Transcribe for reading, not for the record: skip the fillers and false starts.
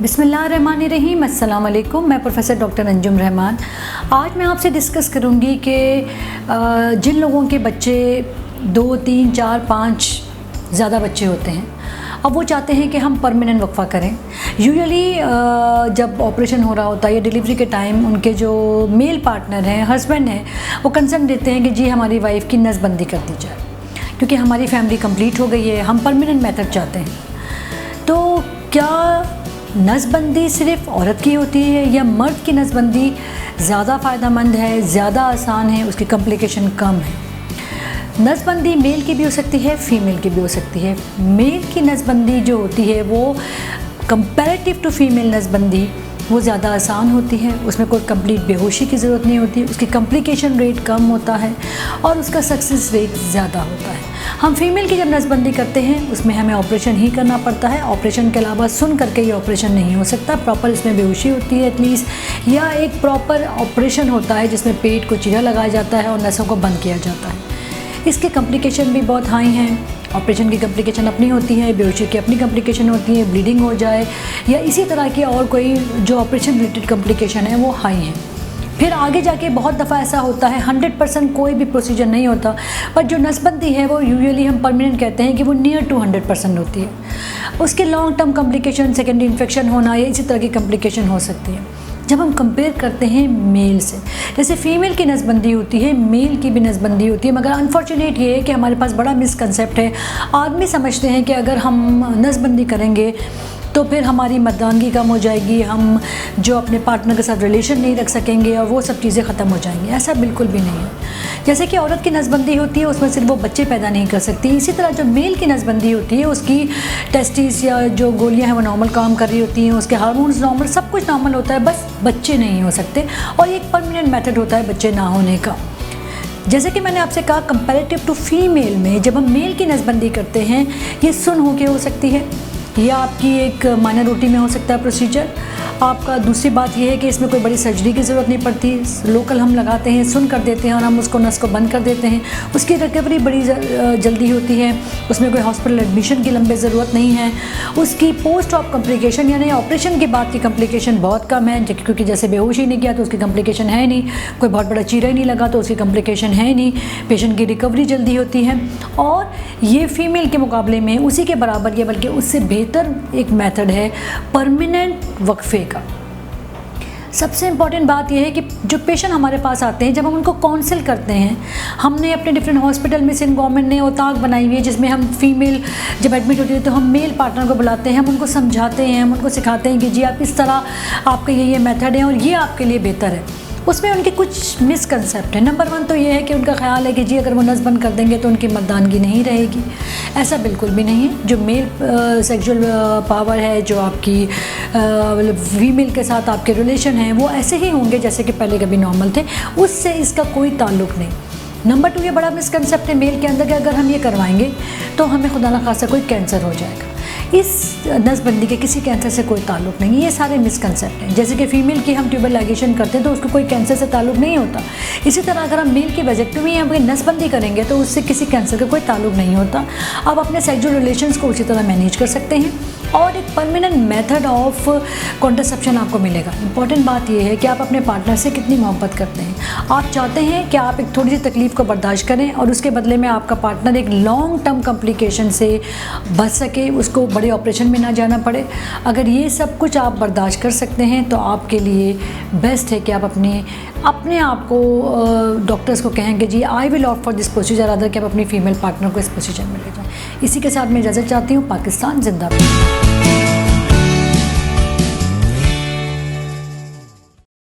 बिस्मिल्लाहिर्रहमानिर्रहीम, अस्सलाम वालेकुम। मैं प्रोफेसर डॉक्टर अंजुम रहमान। आज मैं आपसे डिस्कस करूंगी कि जिन लोगों के बच्चे 2, 3, 4, 5 ज़्यादा बच्चे होते हैं, अब वो चाहते हैं कि हम परमानेंट वक्फ़ा करें। यूजुअली जब ऑपरेशन हो रहा होता है या डिलीवरी के टाइम उनके जो मेल पार्टनर हैं, हस्बैंड हैं, वो कंसर्न देते हैं कि जी हमारी वाइफ़ की नसबंदी कर दी जाए, क्योंकि हमारी फैमिली कंप्लीट हो गई है, हम परमानेंट मेथड चाहते हैं। तो क्या नसबंदी सिर्फ़ औरत की होती है या मर्द की नसबंदी ज़्यादा फ़ायदेमंद है, ज़्यादा आसान है, उसकी कॉम्प्लिकेशन कम है? नसबंदी मेल की भी हो सकती है, फ़ीमेल की भी हो सकती है। मेल की नसबंदी जो होती है वो कंपैरेटिव टू फीमेल नसबंदी वो ज़्यादा आसान होती है, उसमें कोई कंप्लीट बेहोशी की ज़रूरत नहीं होती, उसकी कॉम्प्लिकेशन रेट कम होता है और उसका सक्सेस रेट ज़्यादा होता है। हम फीमेल की जब नसबंदी करते हैं उसमें हमें ऑपरेशन ही करना पड़ता है। ऑपरेशन के अलावा सुन करके ये ऑपरेशन नहीं हो सकता, प्रॉपर इसमें बेहोशी होती है एटलीस्ट, या एक प्रॉपर ऑपरेशन होता है जिसमें पेट को चीरा लगाया जाता है और नसों को बंद किया जाता है। इसके कॉम्प्लिकेशन भी बहुत हाई हैं। ऑपरेशन की कॉम्प्लिकेशन अपनी होती है, बेहोशी की अपनी कॉम्प्लिकेशन होती है, ब्लीडिंग हो जाए या इसी तरह की और कोई जो ऑपरेशन रिलेटेड कॉम्प्लिकेशन है वो हाई हैं। फिर आगे जाके बहुत दफ़ा ऐसा होता है, 100% कोई भी प्रोसीजर नहीं होता, पर जो नसबंदी है वो यूजुअली हम परमानेंट कहते हैं कि वो नियर टू 100% होती है। उसके long term complication, secondary infection होना या इसी तरह की कॉम्प्लिकेशन हो सकती है। जब हम कंपेयर करते हैं मेल से, जैसे फ़ीमेल की नसबंदी होती है, मेल की भी नसबंदी होती है, मगर अनफॉर्चुनेट ये है कि हमारे पास बड़ा मिसकंसेप्ट है। आदमी समझते हैं कि अगर हम नसबंदी करेंगे तो फिर हमारी मर्दानगी कम हो जाएगी, हम जो अपने पार्टनर के साथ रिलेशन नहीं रख सकेंगे और वो सब चीज़ें ख़त्म हो जाएंगी। ऐसा बिल्कुल भी नहीं है। जैसे कि औरत की नसबंदी होती है, उसमें सिर्फ वो बच्चे पैदा नहीं कर सकती, इसी तरह जो मेल की नसबंदी होती है उसकी टेस्टिस या जो गोलियां हैं वो नॉर्मल काम कर रही होती हैं, उसके हार्मोन्स नॉर्मल, सब कुछ नॉर्मल होता है, बस बच्चे नहीं हो सकते। और एक परमानेंट मेथड होता है बच्चे ना होने का। जैसे कि मैंने आपसे कहा, कंपैरेटिव टू फीमेल में जब हम मेल की नसबंदी करते हैं, ये सुन होके हो सकती है या आपकी एक माइनर रोटी में हो सकता है प्रोसीजर आपका। दूसरी बात यह है कि इसमें कोई बड़ी सर्जरी की ज़रूरत नहीं पड़ती, लोकल हम लगाते हैं, सुन कर देते हैं और हम उसको नस को बंद कर देते हैं। उसकी रिकवरी बड़ी जल्दी होती है, उसमें कोई हॉस्पिटल एडमिशन की लंबी ज़रूरत नहीं है। उसकी पोस्ट ऑफ कॉम्प्लिकेशन यानी ऑपरेशन के बाद की कॉम्प्लिकेशन बहुत कम है, क्योंकि जैसे बेहोश ही नहीं किया तो उसकी कॉम्प्लिकेशन है नहीं, कोई बहुत बड़ा चीरा ही नहीं लगा तो उसकी कॉम्प्लिकेशन है नहीं, पेशेंट की रिकवरी जल्दी होती है। और ये फ़ीमेल के मुकाबले में उसी के बराबर या बल्कि उससे बेहतर एक मेथड है परमानेंट वक्फे का। सबसे इम्पॉर्टेंट बात यह है कि जो पेशेंट हमारे पास आते हैं, जब हम उनको काउंसिल करते हैं, हमने अपने डिफरेंट हॉस्पिटल में सिंध गवर्नमेंट ने औताक बनाई हुई है जिसमें हम फीमेल जब एडमिट होती है तो हम मेल पार्टनर को बुलाते हैं, हम उनको समझाते हैं, हम उनको सिखाते हैं कि जी आप इस तरह आपका ये मेथड है और ये आपके लिए बेहतर है। उसमें उनके कुछ मिसकंसेप्ट है। नंबर 1 तो ये है कि उनका ख्याल है कि जी अगर वो नस बंद कर देंगे तो उनकी मर्दानगी नहीं रहेगी। ऐसा बिल्कुल भी नहीं है। जो मेल सेक्सुअल पावर है, जो आपकी फीमेल के साथ आपके रिलेशन हैं, वो ऐसे ही होंगे जैसे कि पहले कभी नॉर्मल थे, उससे इसका कोई ताल्लुक़ नहीं। नंबर 2 ये बड़ा मिसकंसेप्ट है मेल के अंदर कि अगर हम ये करवाएंगे तो हमें खुदा न खासा कोई कैंसर हो जाएगा। इस नसबंदी के किसी कैंसर से कोई ताल्लुक़ नहीं, ये सारे मिसकंसेप्ट हैं। जैसे कि फ़ीमेल की हम ट्यूबर लाइगेशन करते हैं तो उसको कोई कैंसर से ताल्लुक़ नहीं होता, इसी तरह अगर हम मेल की वेजेक्टोमी या नसबंदी करेंगे तो उससे किसी कैंसर का कोई ताल्लुक़ नहीं होता। आप अपने सेक्सुअल रिलेशंस को उसी तरह मैनेज कर सकते हैं और एक परमानेंट मेथड ऑफ कॉन्ट्रासेप्शन आपको मिलेगा। इंपॉर्टेंट बात यह है कि आप अपने पार्टनर से कितनी मोहब्बत करते हैं। आप चाहते हैं कि आप एक थोड़ी सी तकलीफ़ को बर्दाश्त करें और उसके बदले में आपका पार्टनर एक लॉन्ग टर्म कॉम्प्लिकेशन से बच सके, उसको बड़े ऑपरेशन में ना जाना पड़े। अगर ये सब कुछ आप बर्दाश्त कर सकते हैं तो आपके लिए बेस्ट है कि आप अपने आप को डॉक्टर्स को कहें कि जी I will opt for this procedure, other कि आप अपनी फ़ीमेल पार्टनर को इस प्रोसीजर में ले जाएं। इसी के साथ मैं इजाज़त चाहती हूँ। पाकिस्तान जिंदाबाद।